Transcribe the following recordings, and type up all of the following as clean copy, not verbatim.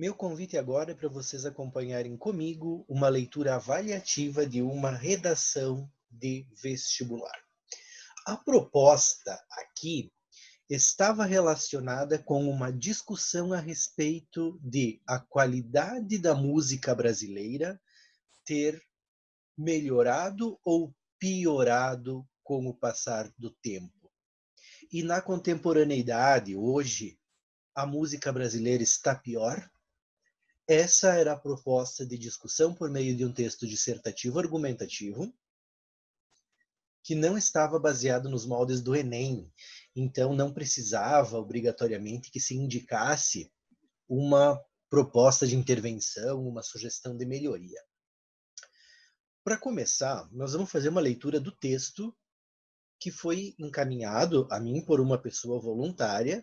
Meu convite agora é para vocês acompanharem comigo uma leitura avaliativa de uma redação de vestibular. A proposta aqui estava relacionada com uma discussão a respeito de a qualidade da música brasileira ter melhorado ou piorado com o passar do tempo. E na contemporaneidade, hoje, a música brasileira está pior? Essa era a proposta de discussão por meio de um texto dissertativo argumentativo, que não estava baseado nos moldes do Enem, então não precisava obrigatoriamente que se indicasse uma proposta de intervenção, uma sugestão de melhoria. Para começar, nós vamos fazer uma leitura do texto que foi encaminhado a mim por uma pessoa voluntária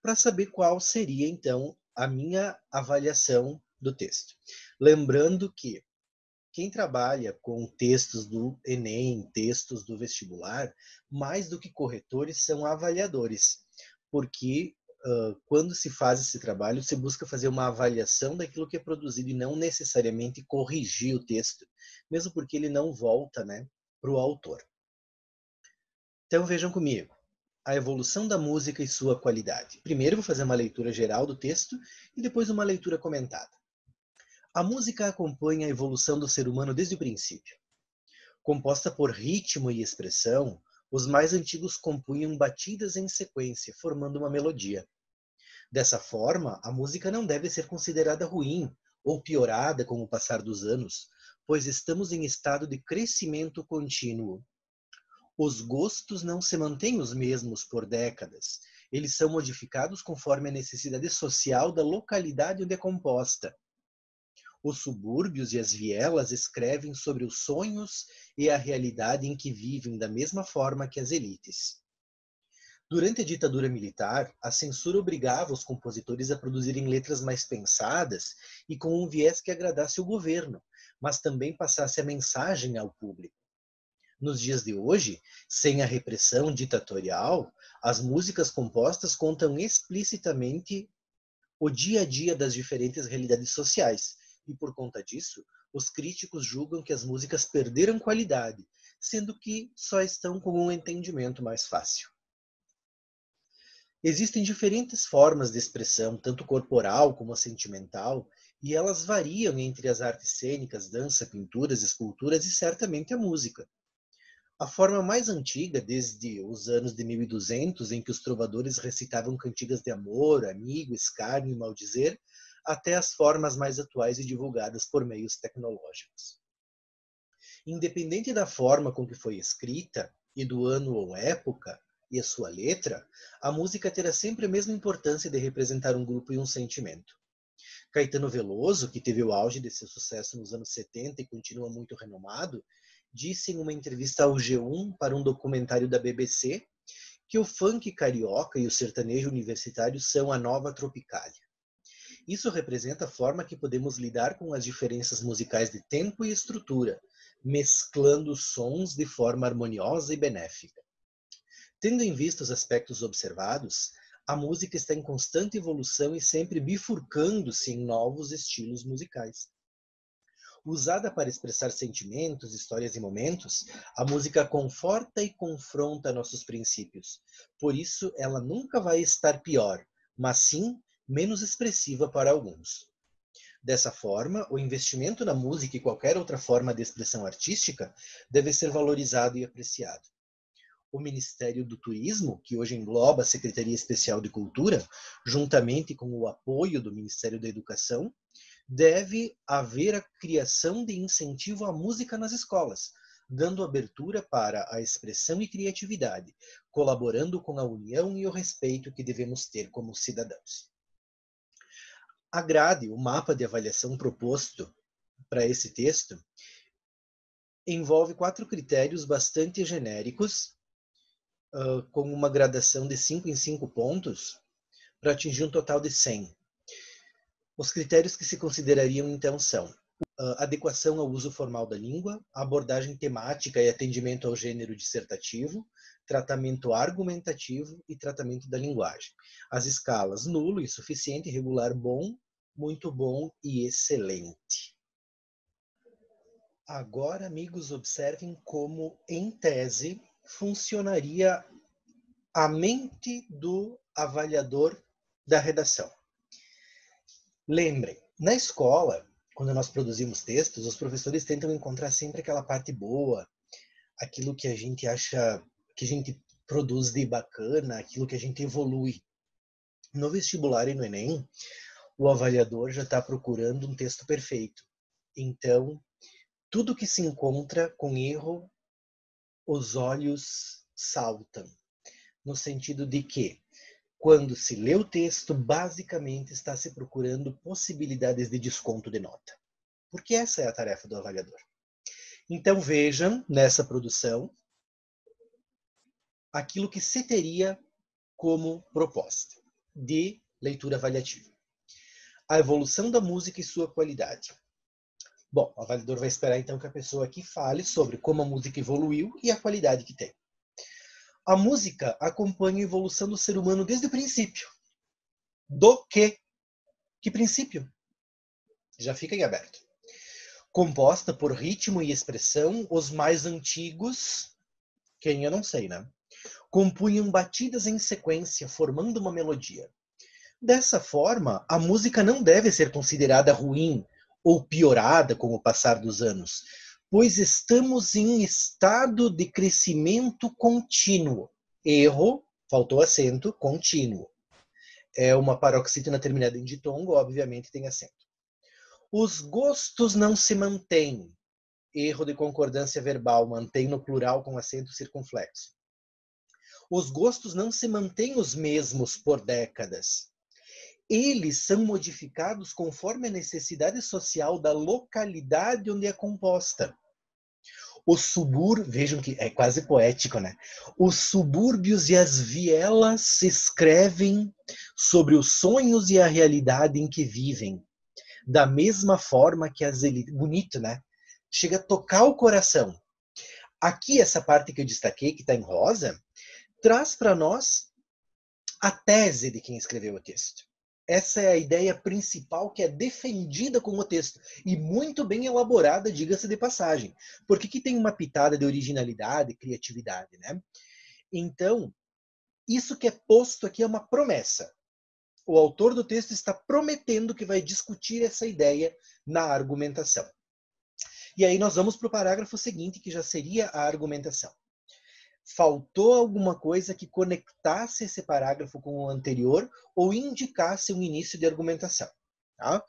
para saber qual seria, então, a minha avaliação do texto. Lembrando que quem trabalha com textos do Enem, textos do vestibular, mais do que corretores, são avaliadores, porque quando se faz esse trabalho, se busca fazer uma avaliação daquilo que é produzido e não necessariamente corrigir o texto, mesmo porque ele não volta, né, para o autor. Então vejam comigo, a evolução da música e sua qualidade. Primeiro vou fazer uma leitura geral do texto e depois uma leitura comentada. A música acompanha a evolução do ser humano desde o princípio. Composta por ritmo e expressão, os mais antigos compunham batidas em sequência, formando uma melodia. Dessa forma, a música não deve ser considerada ruim ou piorada com o passar dos anos, pois estamos em estado de crescimento contínuo. Os gostos não se mantêm os mesmos por décadas. Eles são modificados conforme a necessidade social da localidade onde é composta. Os subúrbios e as vielas escrevem sobre os sonhos e a realidade em que vivem da mesma forma que as elites. Durante a ditadura militar, a censura obrigava os compositores a produzirem letras mais pensadas e com um viés que agradasse o governo, mas também passasse a mensagem ao público. Nos dias de hoje, sem a repressão ditatorial, as músicas compostas contam explicitamente o dia a dia das diferentes realidades sociais, e por conta disso, os críticos julgam que as músicas perderam qualidade, sendo que só estão com um entendimento mais fácil. Existem diferentes formas de expressão, tanto corporal como sentimental, e elas variam entre as artes cênicas, dança, pinturas, esculturas e certamente a música. A forma mais antiga, desde os anos de 1200, em que os trovadores recitavam cantigas de amor, amigo, escárnio e maldizer, até as formas mais atuais e divulgadas por meios tecnológicos. Independente da forma com que foi escrita, e do ano ou época, e a sua letra, a música terá sempre a mesma importância de representar um grupo e um sentimento. Caetano Veloso, que teve o auge de seu sucesso nos anos 70 e continua muito renomado, disse em uma entrevista ao G1 para um documentário da BBC que o funk carioca e o sertanejo universitário são a nova Tropicália. Isso representa a forma que podemos lidar com as diferenças musicais de tempo e estrutura, mesclando sons de forma harmoniosa e benéfica. Tendo em vista os aspectos observados, a música está em constante evolução e sempre bifurcando-se em novos estilos musicais. Usada para expressar sentimentos, histórias e momentos, a música conforta e confronta nossos princípios. Por isso, ela nunca vai estar pior, mas sim menos expressiva para alguns. Dessa forma, o investimento na música e qualquer outra forma de expressão artística deve ser valorizado e apreciado. O Ministério do Turismo, que hoje engloba a Secretaria Especial de Cultura, juntamente com o apoio do Ministério da Educação, deve haver a criação de incentivo à música nas escolas, dando abertura para a expressão e criatividade, colaborando com a união e o respeito que devemos ter como cidadãos. A grade, o mapa de avaliação proposto para esse texto, envolve 4 critérios bastante genéricos, com uma gradação de 5 em 5 pontos, para atingir um total de 100. Os critérios que se considerariam, então, são adequação ao uso formal da língua, abordagem temática e atendimento ao gênero dissertativo, tratamento argumentativo e tratamento da linguagem. As escalas nulo, insuficiente, regular, bom, Muito bom e excelente. Agora, amigos, observem como, em tese, funcionaria a mente do avaliador da redação. Lembrem, na escola, quando nós produzimos textos, os professores tentam encontrar sempre aquela parte boa, aquilo que a gente acha que a gente produz de bacana, aquilo que a gente evolui. No vestibular e no Enem, o avaliador já está procurando um texto perfeito. Então, tudo que se encontra com erro, os olhos saltam. No sentido de que, quando se lê o texto, basicamente está se procurando possibilidades de desconto de nota. Porque essa é a tarefa do avaliador. Então vejam nessa produção aquilo que se teria como proposta de leitura avaliativa. A evolução da música e sua qualidade. Bom, o avaliador vai esperar então que a pessoa aqui fale sobre como a música evoluiu e a qualidade que tem. A música acompanha a evolução do ser humano desde o princípio. Do quê? Que princípio? Já fica em aberto. Composta por ritmo e expressão, os mais antigos, quem eu não sei, né? Compunham batidas em sequência, formando uma melodia. Dessa forma, a música não deve ser considerada ruim ou piorada com o passar dos anos, pois estamos em estado de crescimento contínuo. Erro, faltou acento, contínuo. É uma paroxítona terminada em ditongo, obviamente tem acento. Os gostos não se mantêm. Erro de concordância verbal, mantém no plural com acento circunflexo. Os gostos não se mantêm os mesmos por décadas. Eles são modificados conforme a necessidade social da localidade onde é composta. Os subúrbios, vejam que é quase poético, né? Os subúrbios e as vielas escrevem sobre os sonhos e a realidade em que vivem. Da mesma forma que as elites... Bonito, né? Chega a tocar o coração. Aqui, essa parte que eu destaquei, que está em rosa, traz para nós a tese de quem escreveu o texto. Essa é a ideia principal que é defendida com o texto. E muito bem elaborada, diga-se de passagem. Porque aqui tem uma pitada de originalidade, criatividade, né? Então, isso que é posto aqui é uma promessa. O autor do texto está prometendo que vai discutir essa ideia na argumentação. E aí nós vamos para o parágrafo seguinte, que já seria a argumentação. Faltou alguma coisa que conectasse esse parágrafo com o anterior ou indicasse um início de argumentação. Tá?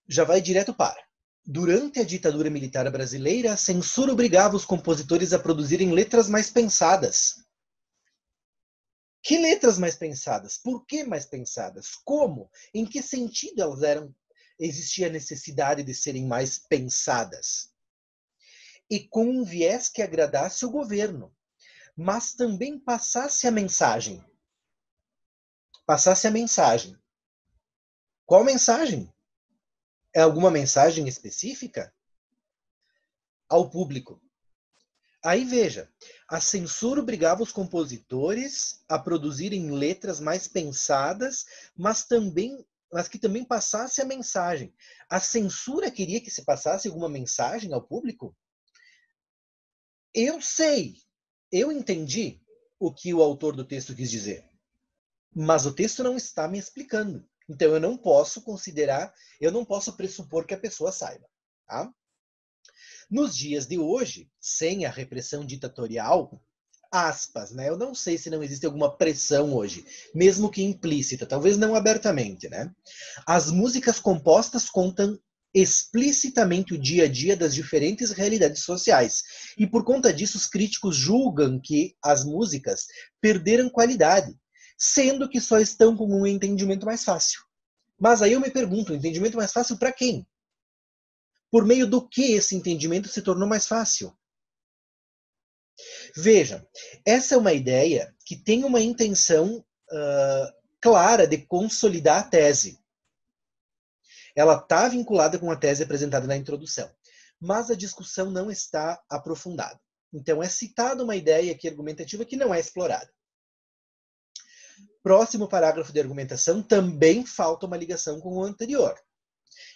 Já vai direto para. Durante a ditadura militar brasileira, a censura obrigava os compositores a produzirem letras mais pensadas. Que letras mais pensadas? Por que mais pensadas? Como? Em que sentido elas eram? Existia a necessidade de serem mais pensadas? E com um viés que agradasse o governo, mas também passasse a mensagem. Passasse a mensagem. Qual mensagem? É alguma mensagem específica? Ao público. Aí veja, a censura obrigava os compositores a produzirem letras mais pensadas, mas que também passasse a mensagem. A censura queria que se passasse alguma mensagem ao público? Eu sei, eu entendi o que o autor do texto quis dizer, mas o texto não está me explicando. Então eu não posso considerar, eu não posso pressupor que a pessoa saiba. Tá? Nos dias de hoje, sem a repressão ditatorial, aspas, né? Eu não sei se não existe alguma pressão hoje, mesmo que implícita, talvez não abertamente, né? As músicas compostas contam explicitamente o dia a dia das diferentes realidades sociais. E por conta disso, os críticos julgam que as músicas perderam qualidade, sendo que só estão com um entendimento mais fácil. Mas aí eu me pergunto, um entendimento mais fácil para quem? Por meio do que esse entendimento se tornou mais fácil? Veja, essa é uma ideia que tem uma intenção clara de consolidar a tese. Ela está vinculada com a tese apresentada na introdução, mas a discussão não está aprofundada. Então é citada uma ideia aqui argumentativa que não é explorada. Próximo parágrafo de argumentação também falta uma ligação com o anterior.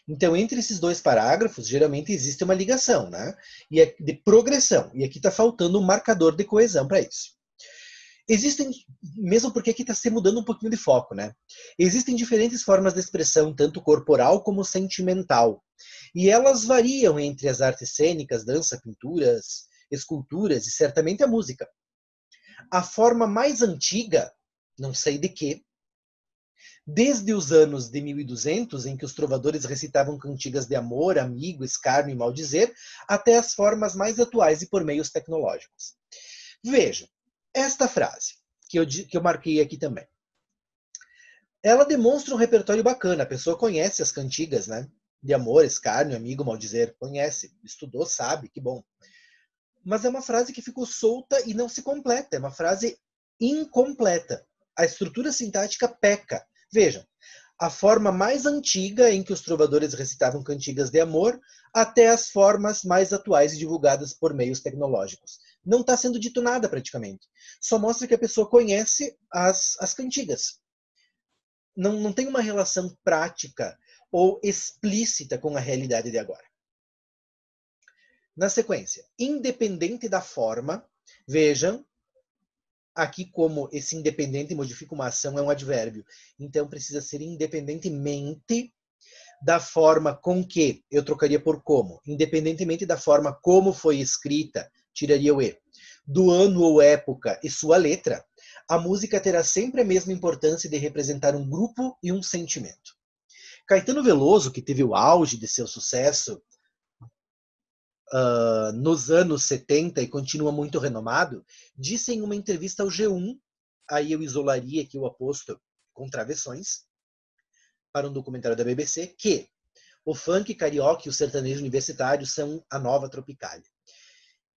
Então, entre esses dois parágrafos, geralmente existe uma ligação, né? E é de progressão. E aqui está faltando um marcador de coesão para isso. Existem, mesmo porque aqui está se mudando um pouquinho de foco, né? Existem diferentes formas de expressão, tanto corporal como sentimental. E elas variam entre as artes cênicas, dança, pinturas, esculturas e certamente a música. A forma mais antiga, não sei de quê, desde os anos de 1200, em que os trovadores recitavam cantigas de amor, amigo, escárnio e maldizer, até as formas mais atuais e por meios tecnológicos. Veja, esta frase, que eu marquei aqui também. Ela demonstra um repertório bacana, a pessoa conhece as cantigas, né? De amor, escárnio, amigo, maldizer, conhece, estudou, sabe, que bom. Mas é uma frase que ficou solta e não se completa, é uma frase incompleta. A estrutura sintática peca. Vejam, a forma mais antiga em que os trovadores recitavam cantigas de amor, até as formas mais atuais e divulgadas por meios tecnológicos. Não está sendo dito nada praticamente. Só mostra que a pessoa conhece as cantigas. Não tem uma relação prática ou explícita com a realidade de agora. Na sequência, independente da forma, vejam, aqui como esse independente modifica uma ação é um advérbio. Então precisa ser independentemente da forma com que, eu trocaria por como, independentemente da forma como foi escrita, tiraria o E, do ano ou época e sua letra, a música terá sempre a mesma importância de representar um grupo e um sentimento. Caetano Veloso, que teve o auge de seu sucesso nos anos 70 e continua muito renomado, disse em uma entrevista ao G1, aí eu isolaria aqui o aposto com travessões, para um documentário da BBC, que o funk carioca e o sertanejo universitário são a nova Tropicália.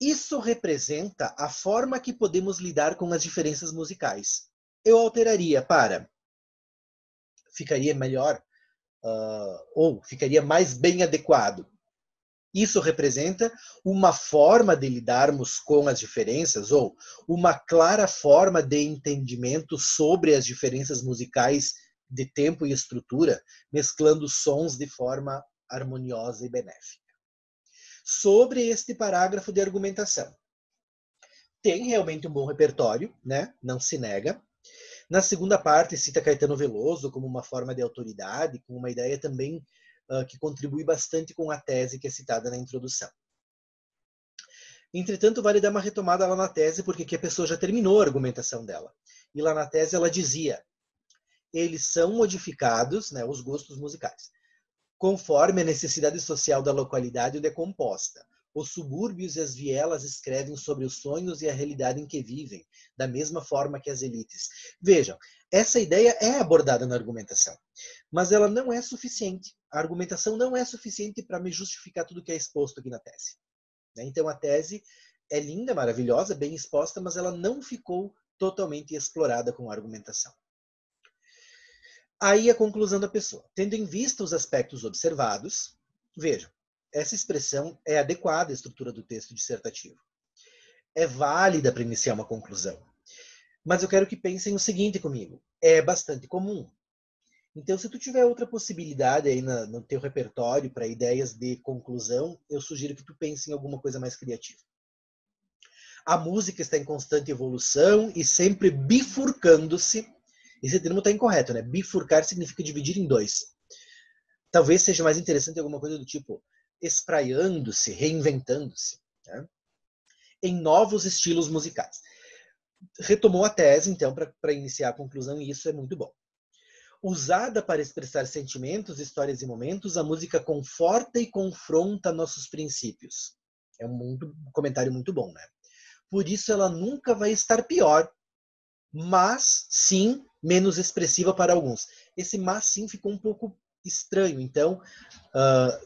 Isso representa a forma que podemos lidar com as diferenças musicais. Eu alteraria para ficaria melhor, ou ficaria mais bem adequado. Isso representa uma forma de lidarmos com as diferenças, ou uma clara forma de entendimento sobre as diferenças musicais de tempo e estrutura, mesclando sons de forma harmoniosa e benéfica. Sobre este parágrafo de argumentação, tem realmente um bom repertório, né? Não se nega. Na segunda parte, cita Caetano Veloso como uma forma de autoridade, com uma ideia também que contribui bastante com a tese que é citada na introdução. Entretanto, vale dar uma retomada lá na tese, porque aqui a pessoa já terminou a argumentação dela. E lá na tese ela dizia, eles são modificados, né, os gostos musicais, conforme a necessidade social da localidade onde é composta. Os subúrbios e as vielas escrevem sobre os sonhos e a realidade em que vivem, da mesma forma que as elites. Vejam, essa ideia é abordada na argumentação, mas ela não é suficiente. A argumentação não é suficiente para me justificar tudo que é exposto aqui na tese. Então a tese é linda, maravilhosa, bem exposta, mas ela não ficou totalmente explorada com a argumentação. Aí a conclusão da pessoa. Tendo em vista os aspectos observados, vejam, essa expressão é adequada à estrutura do texto dissertativo. É válida para iniciar uma conclusão. Mas eu quero que pensem o seguinte comigo. É bastante comum. Então, se tu tiver outra possibilidade aí no teu repertório para ideias de conclusão, eu sugiro que tu pense em alguma coisa mais criativa. A música está em constante evolução e sempre bifurcando-se. Esse termo está incorreto, né? Bifurcar significa dividir em dois. Talvez seja mais interessante alguma coisa do tipo espraiando-se, reinventando-se, né? Em novos estilos musicais. Retomou a tese, então, para iniciar a conclusão, e isso é muito bom. Usada para expressar sentimentos, histórias e momentos, a música conforta e confronta nossos princípios. É um comentário muito bom, né? Por isso ela nunca vai estar pior, mas sim menos expressiva para alguns. Esse mas sim ficou um pouco estranho, então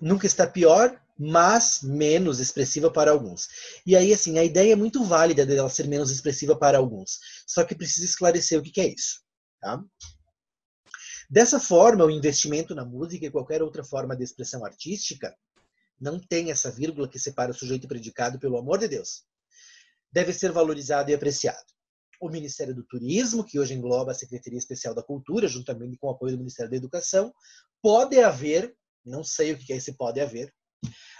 nunca está pior, mas menos expressiva para alguns. E aí, assim, a ideia é muito válida dela ser menos expressiva para alguns, só que precisa esclarecer o que é isso, tá? Dessa forma, o investimento na música e qualquer outra forma de expressão artística não tem essa vírgula que separa o sujeito e o predicado, pelo amor de Deus. Deve ser valorizado e apreciado. o Ministério do Turismo, que hoje engloba a Secretaria Especial da Cultura, juntamente com o apoio do Ministério da Educação. Pode haver, não sei o que é esse pode haver,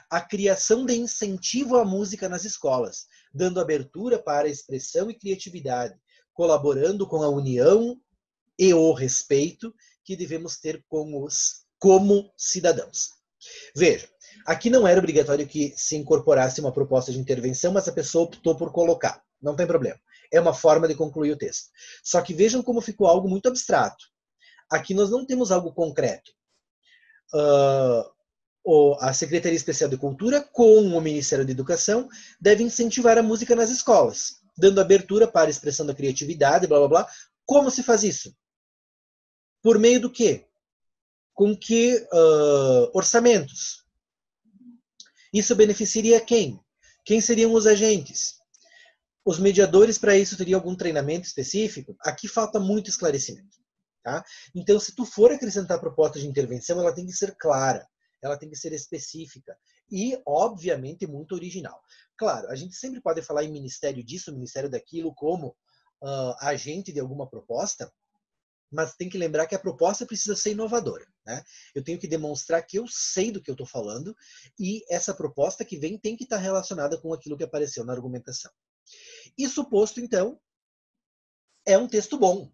a criação de incentivo à música nas escolas, dando abertura para a expressão e criatividade, colaborando com a união e o respeito que devemos ter como cidadãos. Veja, aqui não era obrigatório que se incorporasse uma proposta de intervenção, mas a pessoa optou por colocar. Não tem problema. É uma forma de concluir o texto. Só que vejam como ficou algo muito abstrato. Aqui nós não temos algo concreto. A Secretaria Especial de Cultura, com o Ministério da Educação, deve incentivar a música nas escolas, dando abertura para a expressão da criatividade, blá, blá, blá. Como se faz isso? Por meio do quê? Com que orçamentos? Isso beneficiaria quem? Quem seriam os agentes? Os mediadores para isso teriam algum treinamento específico? Aqui falta muito esclarecimento. Tá? Então, se tu for acrescentar proposta de intervenção, ela tem que ser clara, ela tem que ser específica e, obviamente, muito original. Claro, a gente sempre pode falar em ministério disso, ministério daquilo, como agente de alguma proposta, mas tem que lembrar que a proposta precisa ser inovadora. Né? Eu tenho que demonstrar que eu sei do que eu estou falando e essa proposta que vem tem que estar relacionada com aquilo que apareceu na argumentação. Isso posto, então, é um texto bom.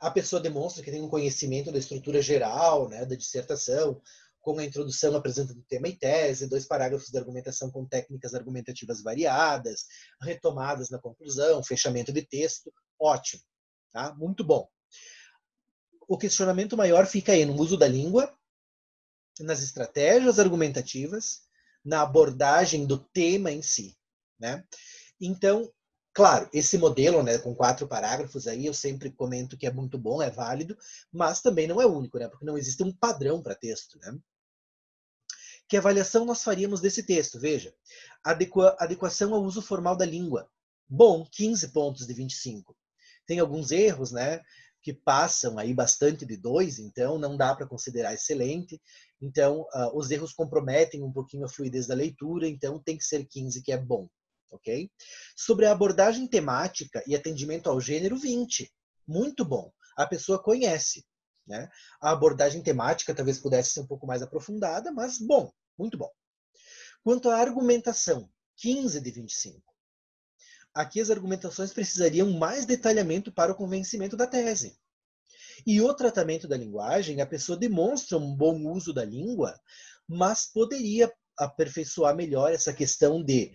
A pessoa demonstra que tem um conhecimento da estrutura geral, né, da dissertação, com a introdução apresentando tema e tese, 2 parágrafos de argumentação com técnicas argumentativas variadas, retomadas na conclusão, fechamento de texto, ótimo, tá? Muito bom. O questionamento maior fica aí no uso da língua, nas estratégias argumentativas, na abordagem do tema em si, né? Então, claro, esse modelo, né, com 4 parágrafos aí, eu sempre comento que é muito bom, é válido, mas também não é único, né, porque não existe um padrão para texto, né? Que avaliação nós faríamos desse texto? Veja, adequação ao uso formal da língua. Bom, 15 pontos de 25. Tem alguns erros, né, que passam aí bastante de 2, então não dá para considerar excelente. Então, os erros comprometem um pouquinho a fluidez da leitura, então tem que ser 15, que é bom. Okay? Sobre a abordagem temática e atendimento ao gênero, 20. Muito bom. A pessoa conhece. Né? A abordagem temática talvez pudesse ser um pouco mais aprofundada, mas bom, muito bom. Quanto à argumentação, 15 de 25. Aqui as argumentações precisariam mais detalhamento para o convencimento da tese. E o tratamento da linguagem, a pessoa demonstra um bom uso da língua, mas poderia aperfeiçoar melhor essa questão de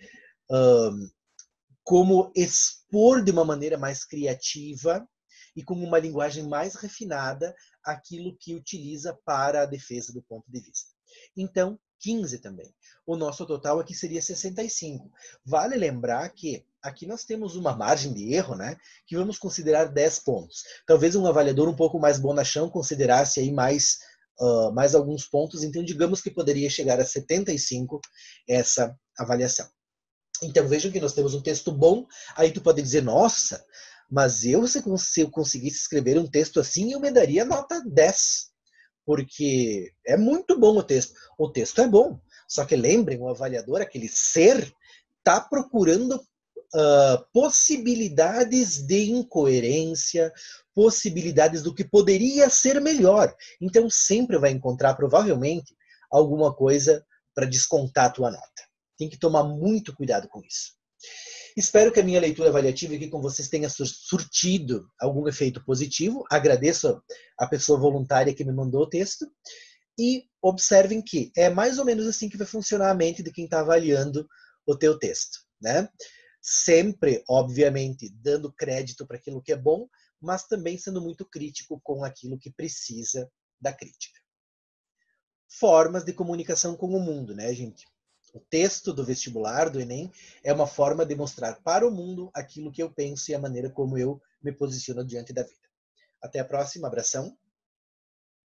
como expor de uma maneira mais criativa e com uma linguagem mais refinada aquilo que utiliza para a defesa do ponto de vista. Então, 15 também. O nosso total aqui seria 65. Vale lembrar que aqui nós temos uma margem de erro, né, que vamos considerar 10 pontos. Talvez um avaliador um pouco mais bonachão considerasse aí mais alguns pontos, então digamos que poderia chegar a 75 essa avaliação. Então vejam que nós temos um texto bom, aí tu pode dizer, nossa, mas se eu conseguisse escrever um texto assim, eu me daria nota 10, porque é muito bom o texto. O texto é bom, só que lembrem, o avaliador, aquele ser, está procurando possibilidades de incoerência, possibilidades do que poderia ser melhor. Então sempre vai encontrar, provavelmente, alguma coisa para descontar a tua nota. Tem que tomar muito cuidado com isso. Espero que a minha leitura avaliativa aqui com vocês tenha surtido algum efeito positivo. Agradeço a pessoa voluntária que me mandou o texto. E observem que é mais ou menos assim que vai funcionar a mente de quem está avaliando o teu texto. Né? Sempre, obviamente, dando crédito para aquilo que é bom, mas também sendo muito crítico com aquilo que precisa da crítica. Formas de comunicação com o mundo, né, gente? O texto do vestibular, do Enem, é uma forma de mostrar para o mundo aquilo que eu penso e a maneira como eu me posiciono diante da vida. Até a próxima, abração.